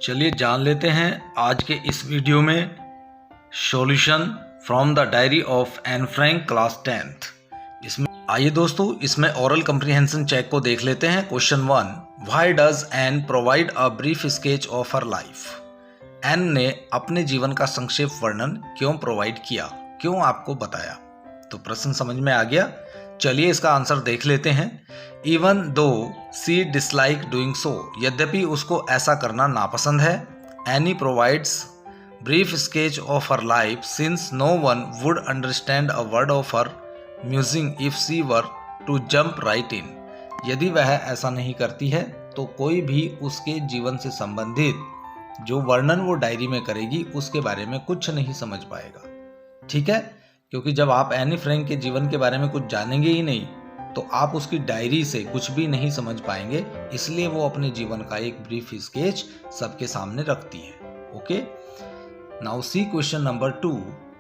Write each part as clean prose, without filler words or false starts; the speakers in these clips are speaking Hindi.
चलिए जान लेते हैं आज के इस वीडियो में solution from the diary of Anne Frank class 10th। इसमें आइए दोस्तों, इसमें ओरल कंप्रीहेंशन चेक को देख लेते हैं। Question 1, why does Anne provide a brief sketch of her life. Anne ने अपने जीवन का संक्षेप वर्णन क्यों प्रोवाइड किया, क्यों आपको बताया। तो प्रश्न समझ में आ गया। चलिए इसका आंसर देख लेते हैं। Even though she dislike doing so, यद्यपि उसको ऐसा करना नापसंद है। Anne provides brief sketch of her life since no one would understand a word of her musing if she were to jump right in. यदि वह ऐसा नहीं करती है तो कोई भी उसके जीवन से संबंधित जो वर्णन वो डायरी में करेगी उसके बारे में कुछ नहीं समझ पाएगा। ठीक है, क्योंकि जब आप एनी फ्रैंक के जीवन के बारे में कुछ जानेंगे ही नहीं तो आप उसकी डायरी से कुछ भी नहीं समझ पाएंगे। इसलिए वो अपने जीवन का एक ब्रीफ स्केच सबके सामने रखती है। Okay, now see question number 2।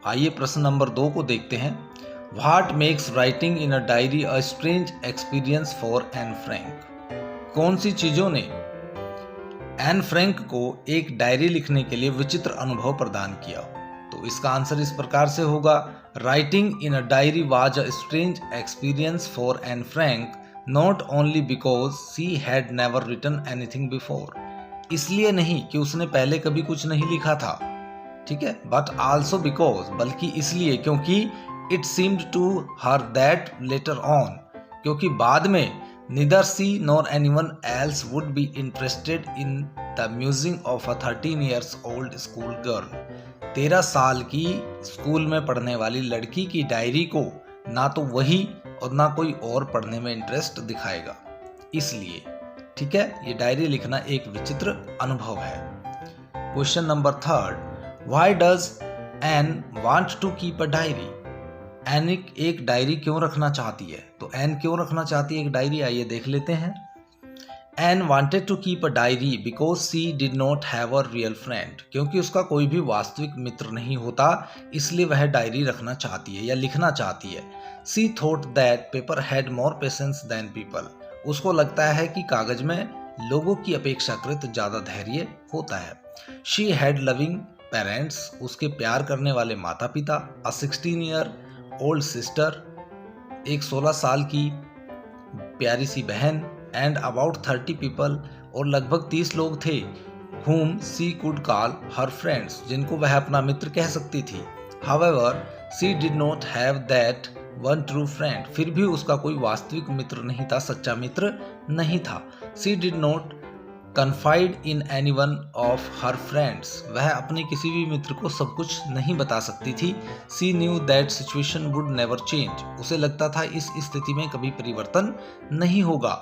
आइए प्रश्न नंबर 2 को देखते हैं। What makes writing in a diary a strange experience for Anne Frank. कौन सी चीजों ने एन फ्रैंक को एक डायरी लिखने के लिए विचित्र अनुभव प्रदान किया। तो इसका आंसर इस प्रकार से होगा, writing in a diary was a strange experience for Anne Frank not only because she had never written anything before. इसलिए नहीं कि उसने पहले कभी कुछ नहीं लिखा था, ठीक है, बट आल्सो बिकॉज, बल्कि इसलिए क्योंकि it seemed to her that later on, क्योंकि बाद में neither she nor anyone else would be interested in the musing of a 13 years old school girl। 13 साल की स्कूल में पढ़ने वाली लड़की की डायरी को ना तो वही और ना कोई और पढ़ने में इंटरेस्ट दिखाएगा। इसलिए ठीक है, ये डायरी लिखना एक विचित्र अनुभव है। Question number 3, why does Anne want to keep a diary. Anne एक डायरी क्यों रखना चाहती है। तो एन क्यों रखना चाहती है एक डायरी, आइए देख लेते हैं। Anne wanted to keep a diary because she did not have a real friend. क्योंकि उसका कोई भी वास्तविक मित्र नहीं होता, इसलिए वह डायरी रखना चाहती है या लिखना चाहती है। She thought that paper had more patience than people. उसको लगता है कि कागज में लोगों की अपेक्षाकृत ज्यादा धैर्य होता है। She had loving parents. उसके प्यार करने वाले माता पिता। अ 16 ईयर ओल्ड सिस्टर, एक 16 साल की प्यारी सी बहन। एंड अबाउट 30 पीपल, और लगभग 30 लोग थे। whom she could call her friends, जिनको वह अपना मित्र कह सकती थी। however she did not have that one true friend. फिर भी उसका कोई वास्तविक मित्र नहीं था, सच्चा मित्र नहीं था। She did not confide in any one of her friends. वह अपने किसी भी मित्र को सब कुछ नहीं बता सकती थी। She knew that situation would never change. उसे लगता था इस स्थिति में कभी परिवर्तन नहीं होगा।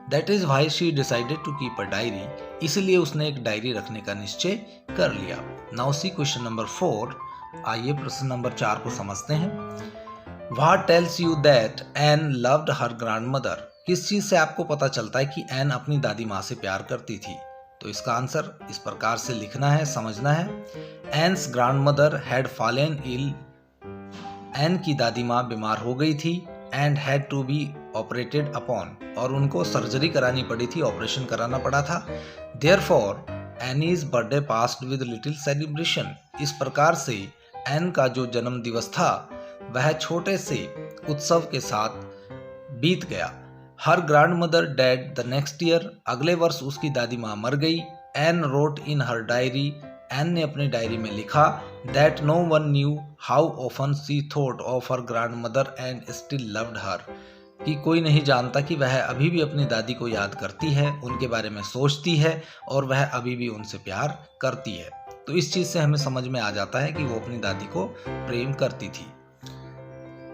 That is why she decided to keep a diary. इसलिए उसने एक डायरी रखने का निश्चय कर लिया। Now see question number 4। आइए प्रश्न नंबर 4 को समझते हैं। What tells you that Anne loved her grandmother. किस चीज से आपको पता चलता है कि एन अपनी दादी माँ से प्यार करती थी। तो इसका आंसर इस प्रकार से लिखना है, समझना है। Anne's grandmother had fallen ill. Anne की दादी माँ बीमार हो गई थी। And had to be operated upon, और उनको सर्जरी करानी पड़ी थी, ऑपरेशन कराना पड़ा था। Therefore Annie's birthday passed with little celebration. इस प्रकार से एन का जो जन्म दिवस था वह छोटे से उत्सव के साथ बीत गया। Her grand mother died the next year. अगले वर्ष उसकी दादी माँ मर गई। Anne wrote in her diary. Anne ने अपनी डायरी में लिखा that no one knew how often she thought of her grand mother and still loved her. कि कोई नहीं जानता कि वह अभी भी अपनी दादी को याद करती है, उनके बारे में सोचती है और वह अभी भी उनसे प्यार करती है। तो इस चीज से हमें समझ में आ जाता है कि वो अपनी दादी को प्रेम करती थी।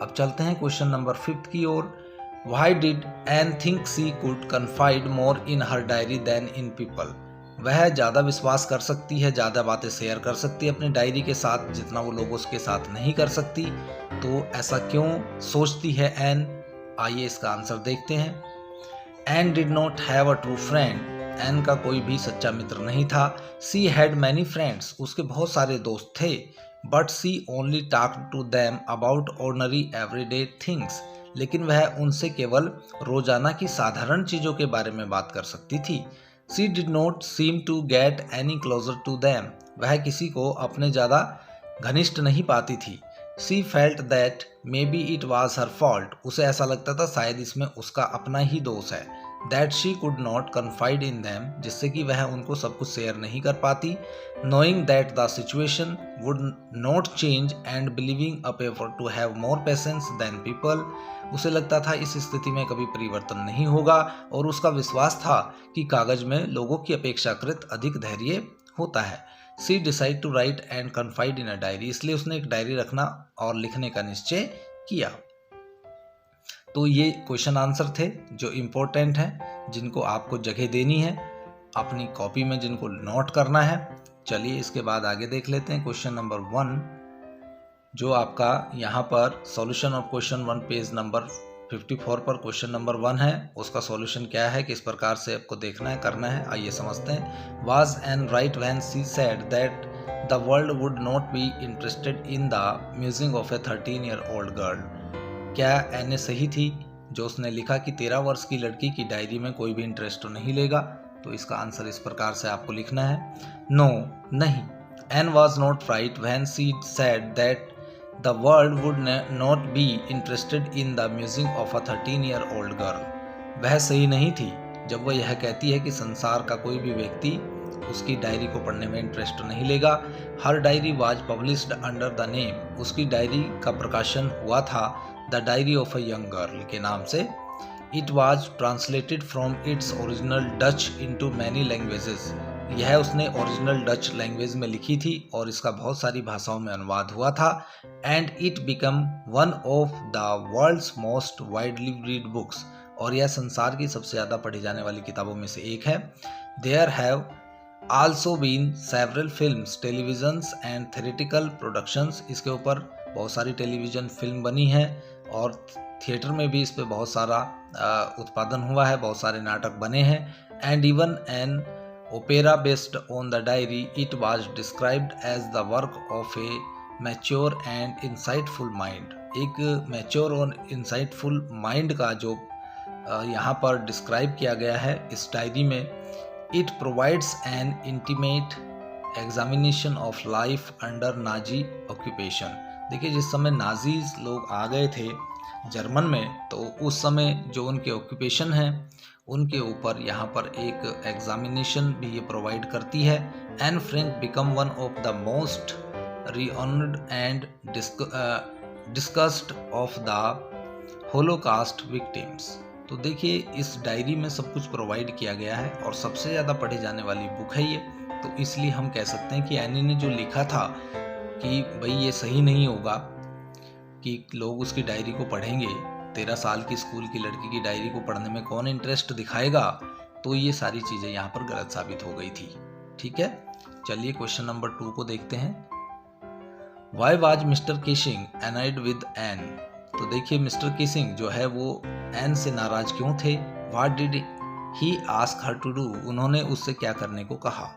अब चलते हैं क्वेश्चन नंबर 5 की ओर। Why did Anne think she could confide more in her diary than in people? वह ज़्यादा विश्वास कर सकती है, ज़्यादा बातें शेयर कर सकती है अपनी डायरी के साथ जितना वो लोगों के साथ नहीं कर सकती। तो ऐसा क्यों सोचती है एन, आइए इसका आंसर देखते हैं। Anne did not have a true friend. Anne का कोई भी सच्चा मित्र नहीं था। She had many friends. उसके बहुत सारे दोस्त थे। But she only talked to them about ordinary everyday things. लेकिन वह उनसे केवल रोजाना की साधारण चीजों के बारे में बात कर सकती थी। She did not seem to get any closer to them, वह किसी को अपने ज़्यादा घनिष्ठ नहीं पाती थी। She felt that maybe it was her fault, उसे ऐसा लगता था शायद इसमें उसका अपना ही दोष है। That she could not confide in them, जिससे कि वह उनको सब कुछ शेयर नहीं कर पाती। Knowing that the situation would not change and believing a paper to have more patience than people, उसे लगता था इस स्थिति में कभी परिवर्तन नहीं होगा और उसका विश्वास था कि कागज में लोगों की अपेक्षाकृत अधिक धैर्य होता है। She decide to write and confide in a diary, इसलिए उसने एक डायरी रखना और लिखने का निश्चय किया। तो ये क्वेश्चन आंसर थे जो इम्पोर्टेंट हैं, जिनको आपको जगह देनी है अपनी कॉपी में, जिनको नोट करना है। चलिए इसके बाद आगे देख लेते हैं क्वेश्चन नंबर 1, जो आपका यहाँ पर solution of question 1 page number 54 पर क्वेश्चन नंबर 1 है। उसका सॉल्यूशन क्या है, किस प्रकार से आपको देखना है, करना है, आइए समझते हैं। Was an right when she said that the world would not be interested in the music of A 13-year-old girl, क्या एने सही थी जो उसने लिखा कि 13 वर्ष की लड़की की डायरी में कोई भी इंटरेस्ट तो नहीं लेगा? तो इसका आंसर इस प्रकार से आपको लिखना है, नो, नहीं। Anne was not right when she said that The world would not be interested in the music of a 13-year-old girl, वह सही नहीं थी जब वह यह कहती है कि संसार का कोई भी व्यक्ति उसकी डायरी को पढ़ने में इंटरेस्ट नहीं लेगा। Her diary was published under the name, उसकी डायरी का प्रकाशन हुआ था the diary of a young girl के नाम से। It was translated from its original Dutch into many languages, यह उसने ओरिजिनल डच लैंग्वेज में लिखी थी और इसका बहुत सारी भाषाओं में अनुवाद हुआ था। And it become one of the world's most widely read books, और यह संसार की सबसे ज़्यादा पढ़ी जाने वाली किताबों में से एक है। There have also been several films, televisions and theatrical productions, इसके ऊपर बहुत सारी टेलीविज़न फिल्म बनी है और थिएटर में भी इस पर बहुत सारा उत्पादन हुआ है, बहुत सारे नाटक बने हैं। And even an opera based on the diary, it was described as the work of a mature and insightful mind, एक मैच्योर और इंसाइटफुल माइंड का जो यहाँ पर डिस्क्राइब किया गया है इस डायरी में। It provides N intimate examination of life under Nazi occupation, देखिए जिस समय नाजीज लोग आ गए थे जर्मन में, तो उस समय जो उनके ऑक्यूपेशन हैं उनके ऊपर यहाँ पर एक एग्जामिनेशन भी ये प्रोवाइड करती है। Anne Frank become one of the most renowned and discussed of the Holocaust victims, तो देखिए इस डायरी में सब कुछ प्रोवाइड किया गया है और सबसे ज़्यादा पढ़ी जाने वाली बुक है ये। तो इसलिए हम कह सकते हैं कि एनी ने जो लिखा था कि भाई ये सही नहीं होगा कि लोग उसकी डायरी को पढ़ेंगे, 13 साल की स्कूल की लड़की की डायरी को पढ़ने में कौन इंटरेस्ट दिखाएगा, तो ये सारी चीज़ें यहाँ पर गलत साबित हो गई थी। ठीक है, चलिए क्वेश्चन नंबर 2 को देखते हैं। Why was Mister Keesing annoyed with Anne, तो देखिए मिस्टर किसिंग जो है वो एन से नाराज क्यों थे। What did he ask her to do, उन्होंने उससे क्या करने को कहा।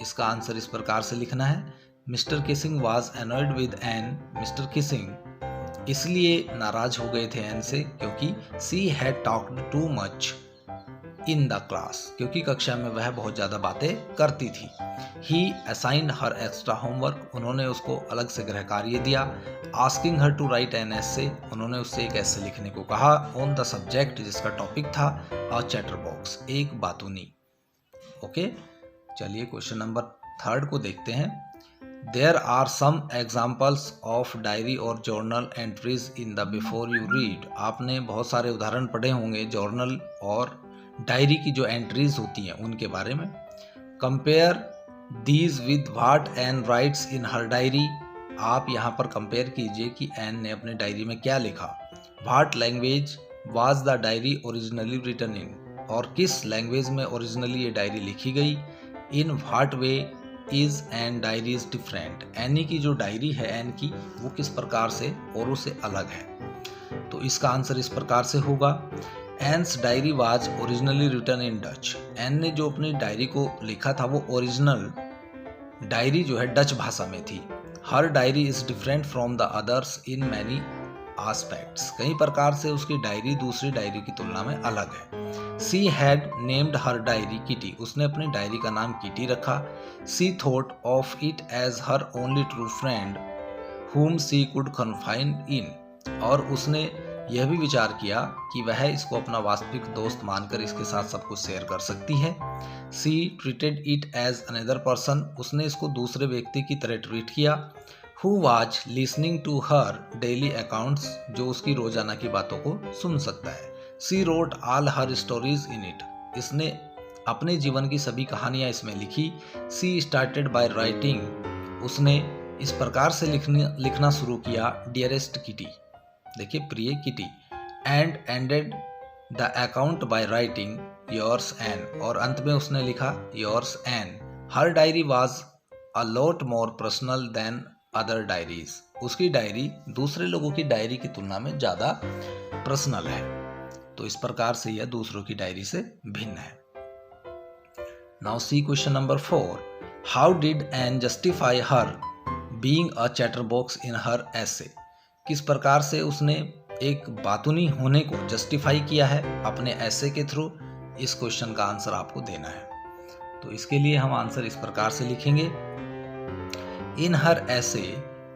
इसका आंसर इस प्रकार से लिखना है, Mr Keesing was annoyed with Anne, Mr Keesing इसलिए नाराज हो गए थे एन से क्योंकि she had talked too much in the class, क्योंकि कक्षा में वह बहुत ज़्यादा बातें करती थी। He assigned her extra homework, उन्होंने उसको अलग से गृह कार्य दिया। Asking her to write an essay, उन्होंने उससे एक ऐसे लिखने को कहा। ऑन द सब्जेक्ट, जिसका टॉपिक था अ चैटर बॉक्स, एक बातूनी। ओके, चलिए क्वेश्चन नंबर 3 को देखते हैं। There are some examples of diary और journal entries in the before you read, आपने बहुत सारे उदाहरण पढ़े होंगे जर्नल और डायरी की जो एंट्रीज होती हैं उनके बारे में। Compare these with what an rights in her diary, आप यहाँ पर कंपेयर कीजिए कि एन ने अपने डायरी में क्या लिखा। What language was the diary originally written in, और किस लैंग्वेज में ओरिजिनली ये डायरी लिखी गई। In what way is Anne diary is different, Anne की जो डायरी है एन की वो किस प्रकार से औरों से अलग है। तो इसका आंसर इस प्रकार से होगा, Anne's diary was originally written in Dutch, Anne ने जो अपनी डायरी को लिखा था वो ओरिजिनल डायरी जो है डच भाषा में थी। Her diary is different from the others in many aspects, कई प्रकार से उसकी डायरी दूसरी डायरी की तुलना में अलग है। She had named her diary Kitty, उसने अपनी डायरी का नाम किटी रखा। She thought of it as her only true friend whom she could confide in, और उसने यह भी विचार किया कि वह इसको अपना वास्तविक दोस्त मानकर इसके साथ सब कुछ शेयर कर सकती है। She treated it as another person, उसने इसको दूसरे व्यक्ति की तरह ट्रीट किया। Who was listening to her daily accounts, जो उसकी रोजाना की बातों को सुन सकता है। She wrote all her stories in it, इसने अपने जीवन की सभी कहानियां इसमें लिखी। She started by writing, उसने इस प्रकार से लिखना शुरू किया। Dearest Kitty, देखिए प्रिय Kitty, and ended the account by writing yours Anne, और अंत में उसने लिखा yours Anne. Her diary was a lot more personal than other diaries, उसकी डायरी दूसरे लोगों की डायरी की तुलना में ज़्यादा पर्सनल है, तो इस प्रकार से यह दूसरों की डायरी से भिन्न है। Now see question number 4, how did Anne justify her being a chatterbox in her essay, किस प्रकार से उसने एक बातूनी होने को जस्टिफाई किया है अपने ऐसे के थ्रू। इस क्वेश्चन का आंसर आपको देना है, तो इसके लिए हम आंसर इस प्रकार से लिखेंगे। In her essay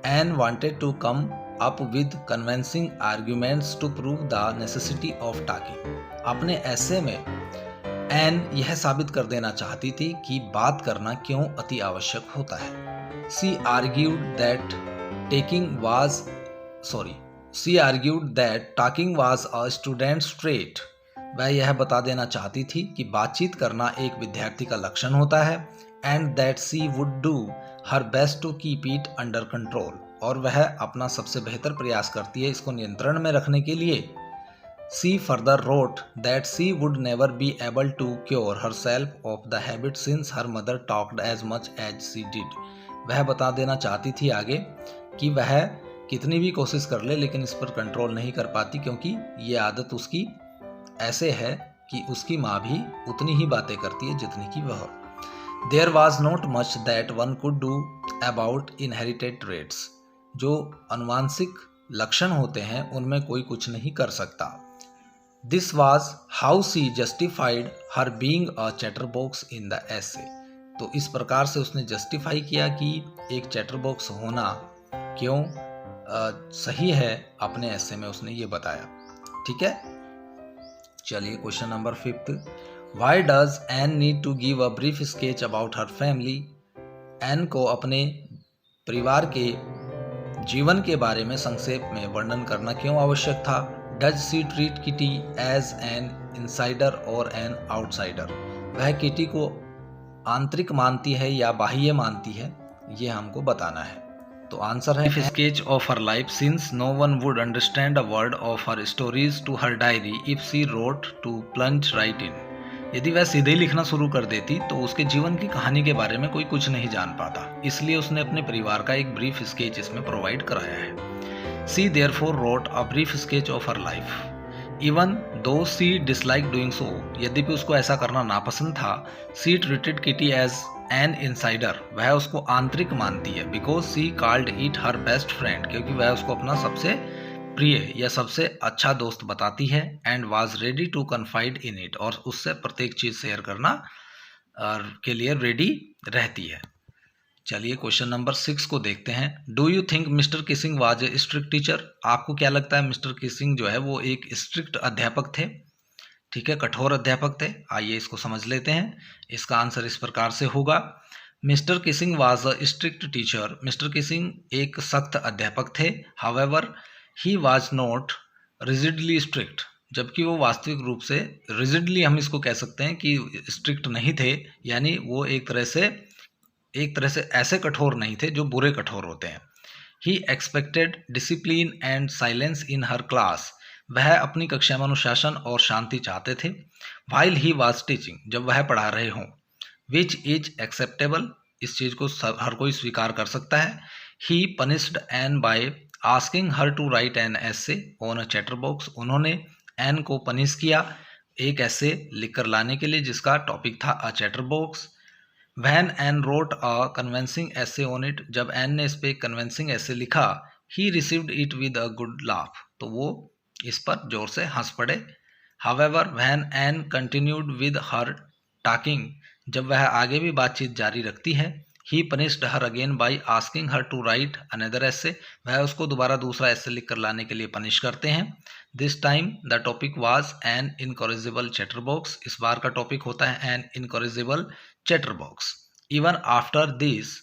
Anne wanted to come up with convincing arguments to prove the necessity of talking, अपने ऐसे में एन यह साबित कर देना चाहती थी कि बात करना क्यों अति आवश्यक होता है। She argued that talking was a student's trait, वह यह बता देना चाहती थी कि बातचीत करना एक विद्यार्थी का लक्षण होता है। And that she would do her best to keep it under control, और वह अपना सबसे बेहतर प्रयास करती है इसको नियंत्रण में रखने के लिए। She further wrote that she would never be able to cure herself of the habit since her mother talked as much as she did, वह बता देना चाहती थी आगे कि वह कितनी भी कोशिश कर ले लेकिन इस पर कंट्रोल नहीं कर पाती, क्योंकि ये आदत उसकी ऐसे है कि उसकी माँ भी उतनी ही बातें करती है जितनी की वह। There was not much that one could do about inherited traits, जो अनुवांशिक लक्षण होते हैं उनमें कोई कुछ नहीं कर सकता। This was how she justified her being a chatterbox in the essay, तो इस प्रकार से उसने जस्टिफाई किया कि एक चैटरबॉक्स होना क्यों सही है, अपने ऐसे में उसने ये बताया। ठीक है, चलिए question number 5, why does Anne need to give a brief sketch about her family, Anne को अपने परिवार के जीवन के बारे में संक्षेप में वर्णन करना क्यों आवश्यक था। Does she treat Kitty as an insider और एन आउटसाइडर, वह किटी को आंतरिक मानती है या बाह्य मानती है, ये हमको बताना है। तो आंसर है sketch of her life since no one would understand a word of her stories to her diary if she wrote to plunge right in, यदि वह सीधे लिखना शुरू कर देती तो उसके जीवन की कहानी के बारे में कोई कुछ नहीं जान पाता, इसलिए उसने अपने परिवार का एक ब्रीफ स्केच इसमें प्रोवाइड कराया है। She therefore wrote a brief sketch of her life even though she dislike doing so, यद्यपि उसको ऐसा करना नापसंद था। She treated Kitty as an insider, वह उसको आंतरिक मानती है। Because she called it her best friend, क्योंकि वह उसको अपना सबसे प्रिय या सबसे अच्छा दोस्त बताती है। And was ready to confide in it, और उससे प्रत्येक चीज शेयर करना के लिए रेडी रहती है। चलिए क्वेश्चन नंबर 6 को देखते हैं। Do you think mister Keesing was a strict teacher, आपको क्या लगता है मिस्टर किसिंग जो है वो एक स्ट्रिक्ट अध्यापक थे। ठीक है, कठोर अध्यापक थे। आइए इसको समझ लेते हैं। इसका आंसर इस प्रकार से होगा, mister Keesing was a strict teacher, Mr kissing एक सख्त अध्यापक थे। However he was not rigidly strict, जबकि वो वास्तविक रूप से रिजिडली हम इसको कह सकते हैं कि स्ट्रिक्ट नहीं थे, यानी वो एक तरह से ऐसे कठोर नहीं थे जो बुरे कठोर होते हैं। He expected discipline and silence in her class, वह अपनी कक्षा में अनुशासन और शांति चाहते थे। वाइल ही वाज टीचिंग, जब वह पढ़ा रहे हों। विच इज एक्सेप्टेबल, इस चीज को हर कोई स्वीकार कर सकता है। He punished Anne by asking her to write an essay on a chatterbox, उन्होंने एन को पनिश किया एक ऐसे लिख कर लाने के लिए जिसका टॉपिक था a chatterbox. When Anne wrote a convincing essay on it, जब एन ने इस पे कन्विंसिंग ऐसे लिखा he received it with a good laugh, तो वो इस पर जोर से हंस पड़े। However when Anne continued with her talking, जब वह आगे भी बातचीत जारी रखती है, he punished her again by asking her to write another essay, वह उसको दोबारा दूसरा एसे लिख कर लाने के लिए पनिश करते हैं। This time the topic was an incorrigible chatterbox, इस बार का टॉपिक होता है an incorrigible chatterbox. Even after this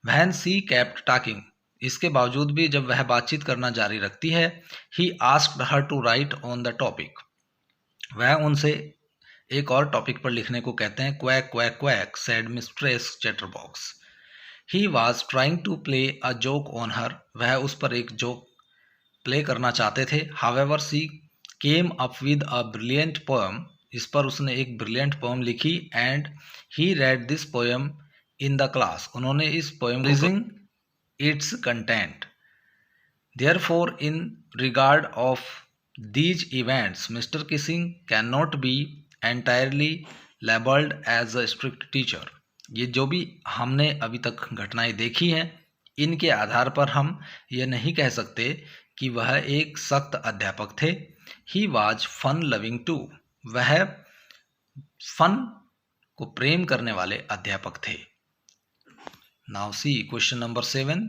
when she kept talking, इसके बावजूद भी जब वह बातचीत करना जारी रखती है, he asked her to write on the topic, वह उनसे एक और टॉपिक पर लिखने को कहते हैं। Quack quack quack said mistress chatterbox, he was trying to play a joke on her, वह उस पर एक जोक प्ले करना चाहते थे। However she came up with a brilliant poem, इस पर उसने एक ब्रिलियंट पोएम लिखी। And he read this poem in the class, उन्होंने इस पोएम रीजिंग its content. Therefore, in regard of these events, Mr. Kissing cannot be entirely labeled as a strict teacher. ये जो भी हमने अभी तक घटनाएं देखी हैं, इनके आधार पर हम ये नहीं कह सकते कि वह एक सख्त अध्यापक थे। He was fun loving too. वह फन को प्रेम करने वाले अध्यापक थे। Now see question number 7.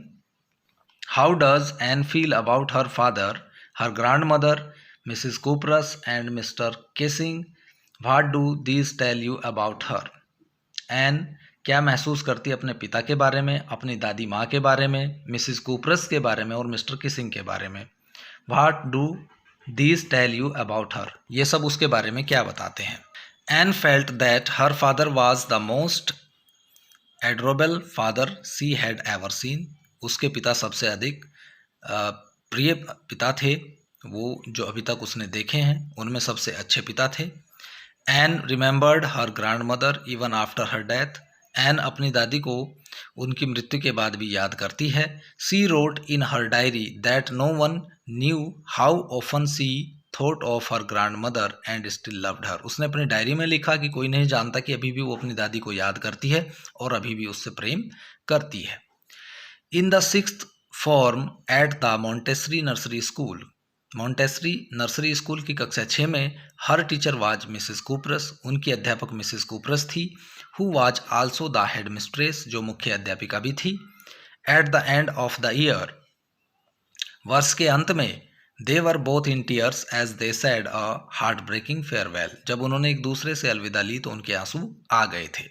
How does Anne feel about her father, her grandmother, Mrs. Kupras and Mr. Kissing? What do these tell you about her? Anne क्या महसूस करती है अपने पिता के बारे में, अपनी दादी माँ के बारे में, मिसिस कूपरस के बारे में और मिस्टर किसिंग के बारे में? What do these tell you about her? ये सब उसके बारे में क्या बताते हैं? Anne felt that her father was the most adorable father she had ever seen. उसके पिता सबसे अधिक प्रिय पिता थे, वो जो अभी तक उसने देखे हैं उनमें सबसे अच्छे पिता थे। Anne remembered her grand mother even after her death, Anne अपनी दादी को उनकी मृत्यु के बाद भी याद करती है। She wrote in her diary that no one knew how often she thought of her grand mother and still loved her, उसने अपनी डायरी में लिखा कि कोई नहीं जानता कि अभी भी वो अपनी दादी को याद करती है और अभी भी उससे प्रेम करती है। In the sixth form at the Montessori nursery school, Montessori nursery school की कक्षा 6 में her teacher was Mrs Kuipers, उनकी अध्यापक मिसेस कूपरस थी। Who was also the headmistress, जो मुख्य अध्यापिका भी थी। At the end of the year, वर्ष के अंत में, they were both in tears as they said a heartbreaking farewell, जब उन्होंने एक दूसरे से अलविदा ली तो उनके आंसू आ गए थे।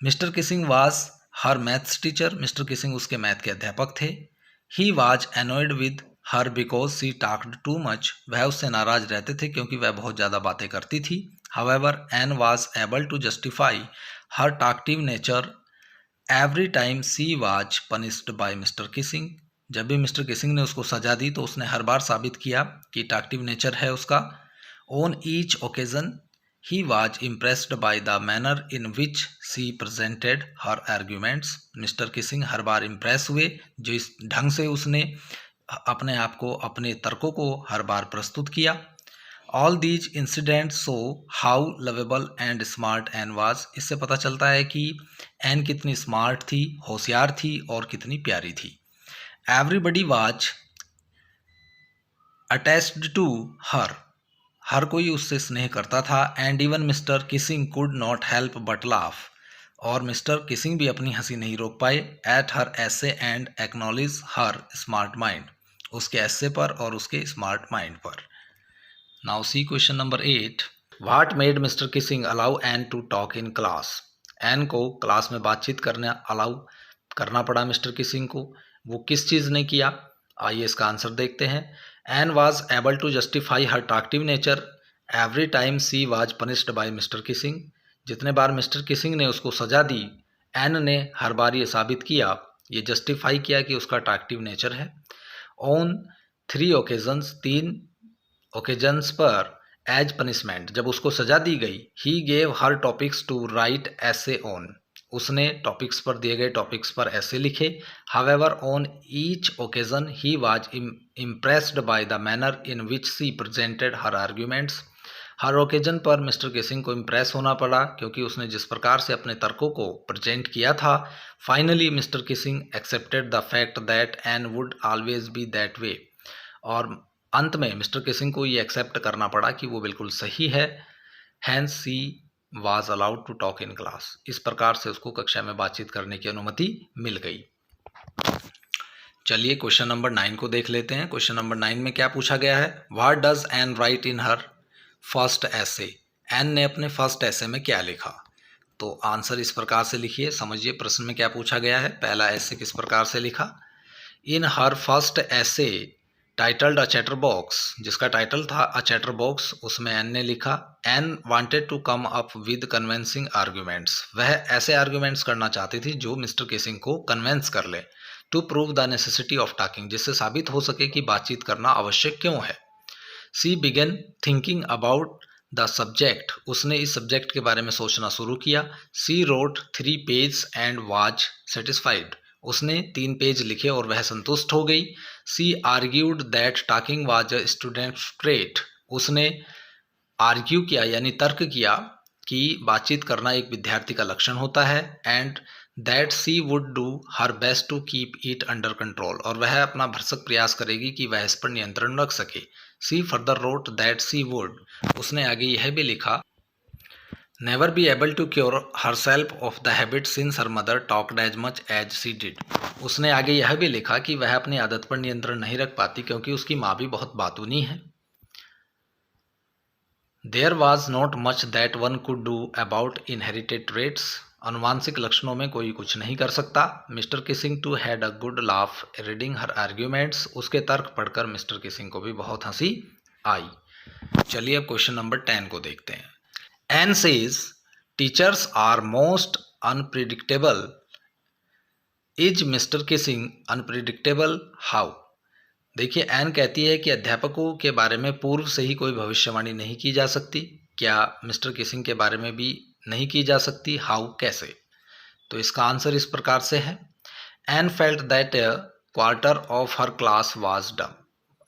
Mr Keesing was her maths teacher, Mr Keesing उसके मैथ के अध्यापक थे। He was annoyed with her because she talked too much, वह उससे नाराज रहते थे क्योंकि वह बहुत ज़्यादा बातें करती थी। However Anne was able to justify her talkative nature every time she was punished by Mr Keesing, जब भी मिस्टर किसिंग ने उसको सजा दी तो उसने हर बार साबित किया कि टॉक्टिव नेचर है उसका। On each occasion he was impressed by the manner in which she presented her arguments, Mr Keesing हर बार इम्प्रेस हुए जिस ढंग से उसने अपने आप को, अपने तर्कों को हर बार प्रस्तुत किया। All these incidents show how lovable and smart Anne was, इससे पता चलता है कि एन कितनी स्मार्ट थी, होशियार थी और कितनी प्यारी थी। Everybody was attached to her, हर कोई उससे स्नेह करता था। And even Mr Keesing could not help but laugh, और मिस्टर किसिंग भी अपनी हंसी नहीं रोक पाए। At her essay and acknowledge her smart mind, उसके एसे पर और उसके स्मार्ट माइंड पर। Now see question number 8. What made Mr Keesing allow Anne to talk in class, Anne को क्लास में बातचीत करने अलाउ करना पड़ा मिस्टर किसिंग को, वो किस चीज़ ने किया? आइए इसका आंसर देखते हैं। Anne was able to justify her talkative nature every time she was punished by Mr Keesing, जितने बार मिस्टर किसिंग ने उसको सजा दी, एन ने हर बार ये साबित किया, ये जस्टिफाई किया कि उसका टॉक्टिव नेचर है। ऑन 3 ओकेजन्स, 3 ओकेजन्स पर, एज पनिशमेंट, जब उसको सजा दी गई, he gave her topics to write essay on, उसने टॉपिक्स पर, दिए गए टॉपिक्स पर ऐसे लिखे। However on each occasion he was impressed by the manner in which she presented her arguments, हर ओकेजन पर मिस्टर किसिंग को इम्प्रेस होना पड़ा क्योंकि उसने जिस प्रकार से अपने तर्कों को प्रेजेंट किया था। Finally Mr Keesing accepted the fact that Anne would always be that way, और अंत में मिस्टर किसिंग को ये एक्सेप्ट करना पड़ा कि वो बिल्कुल सही है। Hence she was allowed to talk in class. इस प्रकार से उसको कक्षा में बातचीत करने की अनुमति मिल गई। चलिए क्वेश्चन नंबर 9 को देख लेते हैं। क्वेश्चन नंबर 9 में क्या पूछा गया है? What does N right in her first ऐसे। एन ने अपने फर्स्ट ऐसे में क्या लिखा? तो आंसर इस प्रकार से लिखिए, समझिए प्रश्न में क्या पूछा गया है। पहला ऐसे किस प्रकार से लिखा? In her first essay titled a chatterbox, जिसका टाइटल था अ चैटर बॉक्स, उसमें एन ने लिखा Anne wanted to come up with convincing arguments. वह ऐसे आर्ग्यूमेंट्स करना चाहती थी जो मिस्टर किसिंग को कन्विंस कर ले। To prove the necessity of talking, जिससे साबित हो सके कि बातचीत करना आवश्यक क्यों है। She began thinking about the subject, उसने इस सब्जेक्ट के बारे में सोचना शुरू किया। She wrote 3 page and was satisfied, उसने 3 पेज लिखे और वह संतुष्ट हो गई। She argued that talking was a student trait, उसने आर्ग्यू किया यानी तर्क किया कि बातचीत करना एक विद्यार्थी का लक्षण होता है। And that she would do her best to keep it under control, और वह अपना भरसक प्रयास करेगी कि वह इस पर नियंत्रण रख सके। She further wrote that she would, उसने आगे यह भी लिखा never be able to cure herself of the habit since her mother talked as much as she did, उसने आगे यह भी लिखा कि वह अपनी आदत पर नियंत्रण नहीं रख पाती क्योंकि उसकी माँ भी बहुत बातूनी है। There was not much that one could do about inherited traits, अनुवांशिक लक्षणों में कोई कुछ नहीं कर सकता। Mr Keesing too had a good laugh reading her arguments, उसके तर्क पढ़कर मिस्टर किसिंग को भी बहुत हंसी आई। चलिए अब क्वेश्चन नंबर 10 को देखते हैं। Anne says teachers are most unpredictable, is Mr Keesing unpredictable how. देखिए एन कहती है कि अध्यापकों के बारे में पूर्व से ही कोई भविष्यवाणी नहीं की जा सकती। क्या मिस्टर किसिंग के बारे में भी नहीं की जा सकती? हाउ, कैसे? तो इसका आंसर इस प्रकार से है Anne felt that a quarter of her class was dumb,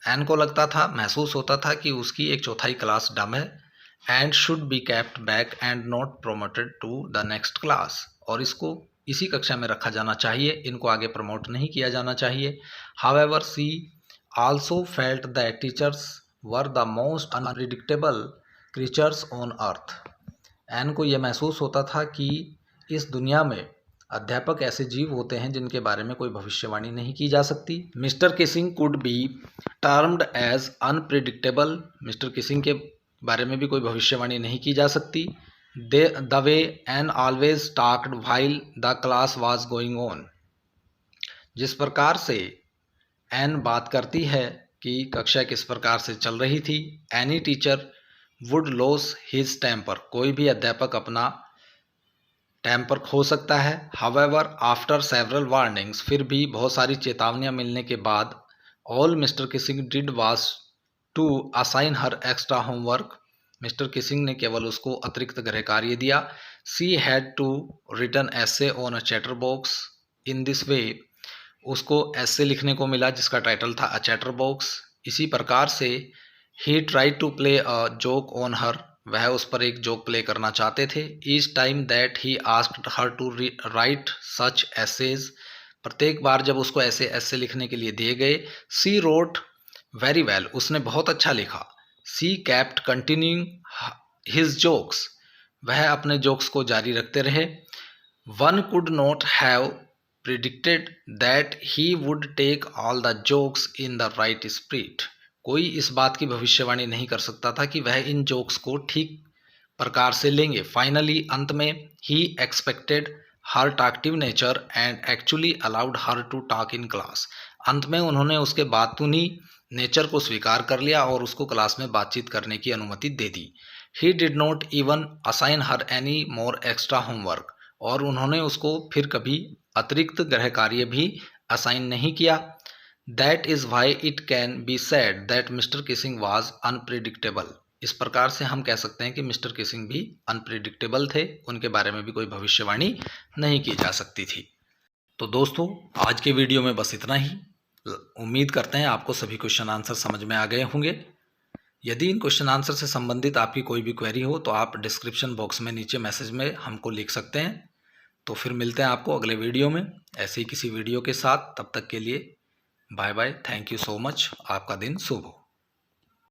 Anne को लगता था, महसूस होता था कि उसकी 1/4 क्लास डम है। And should be kept back and not promoted to the next class, और इसको इसी कक्षा में रखा जाना चाहिए, इनको आगे प्रमोट नहीं किया जाना चाहिए। However she also felt that teachers were the most unpredictable creatures on earth, Anne को यह महसूस होता था कि इस दुनिया में अध्यापक ऐसे जीव होते हैं जिनके बारे में कोई भविष्यवाणी नहीं की जा सकती। Mr Keesing could be termed as unpredictable, Mr Keesing के बारे में भी कोई भविष्यवाणी नहीं की जा सकती। The way Anne always talked while the class was going on, जिस प्रकार से एन बात करती है कि कक्षा किस प्रकार से चल रही थी। Any teacher would lose his temper, कोई भी अध्यापक अपना टेम्पर खो सकता है। हाउएवर आफ्टर सेवरल वार्निंग्स, फिर भी बहुत सारी चेतावनियां मिलने के बाद, all Mr Keesing did was to assign her extra homework, Mr Keesing ने केवल उसको अतिरिक्त गृह कार्य दिया। She had to written essay on a chatterbox, in this way, उसको ऐसे लिखने को मिला जिसका टाइटल था अ चैटर बॉक्स। इसी प्रकार से he tried to play a joke on her, वह उस पर एक जोक प्ले करना चाहते थे। Each time that he asked her to write such essays, प्रत्येक बार जब उसको ऐसे लिखने के लिए दिए गए। सी रोट वेरी वेल, उसने बहुत अच्छा लिखा। सी कैप्ट कंटिन्यूइंग हिज जोक्स, वह अपने जोक्स को जारी रखते रहे। One could not have predicted that he would take all the jokes in the right spirit, कोई इस बात की भविष्यवाणी नहीं कर सकता था कि वह इन जोक्स को ठीक प्रकार से लेंगे। फाइनली, अंत में, he expected her talkative nature and actually allowed her to talk in class, अंत में उन्होंने उसके बातूनी नेचर को स्वीकार कर लिया और उसको क्लास में बातचीत करने की अनुमति दे दी। he did not even assign her any more extra homework, और उन्होंने उसको फिर कभी अतिरिक्त गृह कार्य भी असाइन नहीं किया। That is why it can be said that mister Keesing was unpredictable, इस प्रकार से हम कह सकते हैं कि मिस्टर किसिंग भी अनप्रिडिक्टेबल थे, उनके बारे में भी कोई भविष्यवाणी नहीं की जा सकती थी। तो दोस्तों, आज के वीडियो में बस इतना ही। उम्मीद करते हैं आपको सभी क्वेश्चन आंसर समझ में आ गए होंगे। यदि इन क्वेश्चन आंसर से संबंधित आपकी कोई भी क्वेरी हो तो आप डिस्क्रिप्शन बॉक्स में नीचे मैसेज में हमको लिख सकते हैं। तो फिर मिलते हैं आपको अगले वीडियो में ऐसे ही किसी वीडियो के साथ। तब तक के लिए bye bye. Thank you so much. आपका दिन शुभ हो।